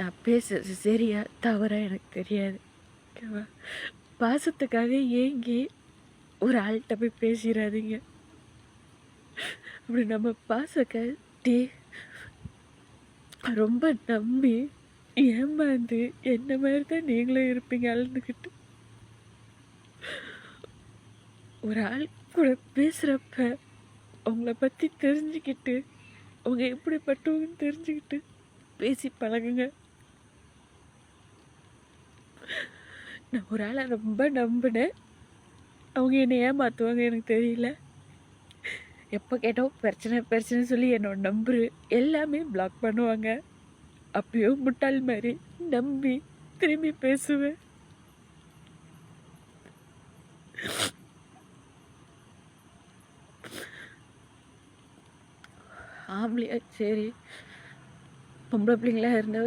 நான் பேசுறது சரியா தவறா எனக்கு தெரியாது, ஓகேவா? பாசத்துக்காக ஏங்கி ஒரு ஆள்கிட்ட போய் பேசிடாதீங்க. அப்படி நம்ம பாசக்காட்டி ரொம்ப நம்பி ஏமாந்து என்ன மாதிரி தான் நீங்களும் இருப்பீங்க அழுதுகிட்டு. ஒரு ஆள் கூட பேசுகிறப்ப அவங்கள பற்றி தெரிஞ்சுக்கிட்டு அவங்க எப்படிப்பட்டவங்கன்னு தெரிஞ்சுக்கிட்டு பேசி பழகுங்க. நான் ஒரு ஆளை ரொம்ப நம்பினேன், அவங்க என்னை ஏமாற்றுவாங்க எனக்கு தெரியல. எப்போ கேட்டால் பிரச்சனை பிரச்சனை சொல்லி என்னோட நம்பரு எல்லாமே பிளாக் பண்ணுவாங்க. அப்பயோ முட்டாள் மாதிரி நம்பி திரும்பி பேசுவேன். ஆம்பளையா சரி, பொம்பளை பிள்ளைங்களா இருந்தா